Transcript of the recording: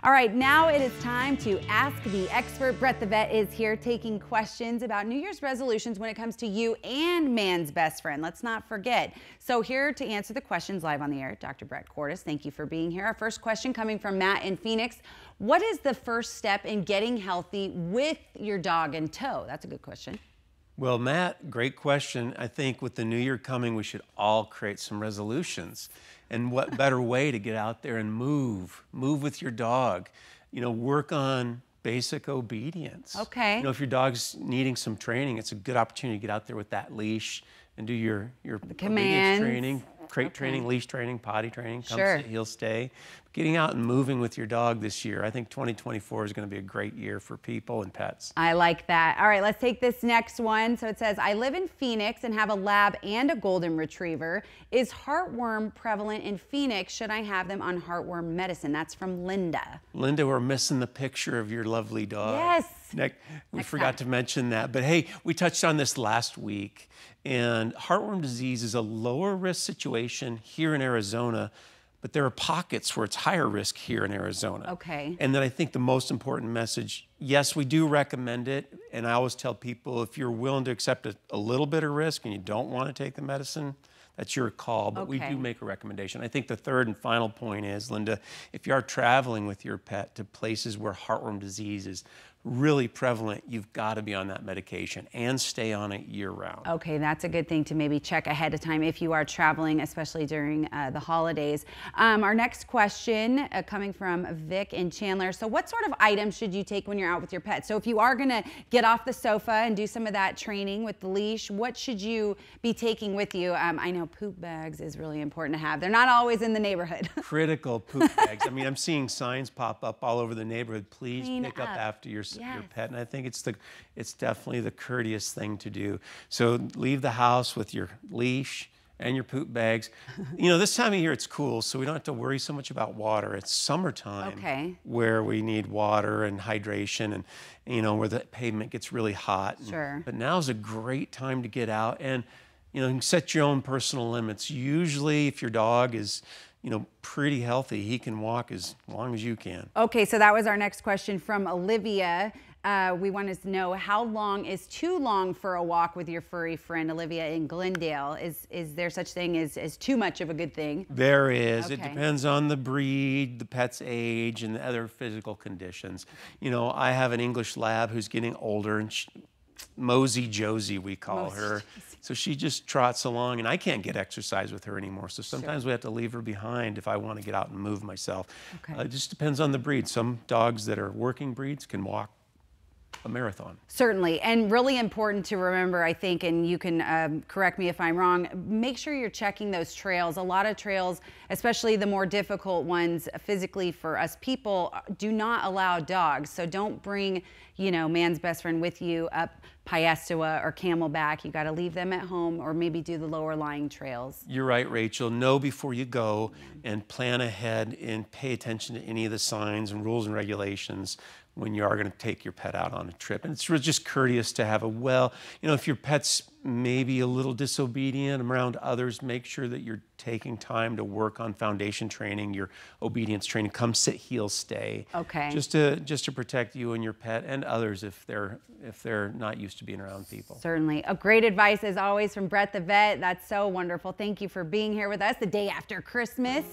All right, now it is time to ask the expert. Brett the Vet is here taking questions about New Year's resolutions when it comes to you and man's best friend. Let's not forget. So here to answer the questions live on the air, Dr. Brett Cordis, thank you for being here. Our first question coming from Matt in Phoenix. What is the first step in getting healthy with your dog in tow? That's a good question. Well, Matt, great question. I think with the new year coming, we should all create some resolutions. And what better way to get out there and move with your dog, work on basic obedience. Okay. If your dog's needing some training, it's a good opportunity to get out there with that leash and do your commands. Obedience training, crate training, leash training, potty training, come Sure. sit, heel stay. Getting out and moving with your dog this year. I think 2024 is going to be a great year for people and pets. I like that. All right, let's take this next one. So it says, I live in Phoenix and have a lab and a golden retriever. Is heartworm prevalent in Phoenix? Should I have them on heartworm medicine? That's from Linda. Linda, we're missing the picture of your lovely dog. Yes. We forgot to mention that. But hey, we touched on this last week. And heartworm disease is a lower risk situation here in Arizona, but there are pockets where it's higher risk here in Arizona. Okay. And then I think the most important message, yes, we do recommend it. And I always tell people, if you're willing to accept a little bit of risk and you don't want to take the medicine, that's your call, but we do make a recommendation. I think the third and final point is, Linda, if you are traveling with your pet to places where heartworm disease is really prevalent, you've got to be on that medication and stay on it year-round. Okay, that's a good thing to maybe check ahead of time if you are traveling, especially during the holidays. Our next question coming from Vic in Chandler. So what sort of items should you take when you're out with your pet? So if you are going to get off the sofa and do some of that training with the leash, what should you be taking with you? I know poop bags is really important to have. They're not always in the neighborhood. Critical poop bags. I mean, I'm seeing signs pop up all over the neighborhood. Please Clean pick up after your pet. And I think it's definitely the courteous thing to do. So leave the house with your leash and your poop bags. This time of year it's cool, so we don't have to worry so much about water. It's summertime where we need water and hydration and, where the pavement gets really hot. Sure. But now's a great time to get out and, you can set your own personal limits. Usually if your dog is pretty healthy, he can walk as long as you can. Okay, so that was our next question from Olivia. We wanted to know, how long is too long for a walk with your furry friend, Olivia in Glendale? Is there such thing as too much of a good thing? There is. Okay. It depends on the breed, the pet's age, and the other physical conditions. I have an English lab who's getting older, and Mosey Josie, we call her. So she just trots along, and I can't get exercise with her anymore. So sometimes we have to leave her behind if I want to get out and move myself. Okay. It just depends on the breed. Some dogs that are working breeds can walk a marathon. Certainly, and really important to remember, I think, and you can correct me if I'm wrong, make sure you're checking those trails. A lot of trails, especially the more difficult ones physically for us people, do not allow dogs. So don't bring, man's best friend with you up Piestewa or Camelback. You got to leave them at home or maybe do the lower lying trails. You're right, Rachel. Know before you go and plan ahead and pay attention to any of the signs and rules and regulations when you are going to take your pet out on a trip. And it's just courteous to have if your pet's maybe a little disobedient around others, make sure that you're taking time to work on foundation training, your obedience training. Come sit, heel, stay. Okay. Just to protect you and your pet and others if they're not used to being around people. Certainly. A great advice as always from Brett the Vet. That's so wonderful. Thank you for being here with us the day after Christmas.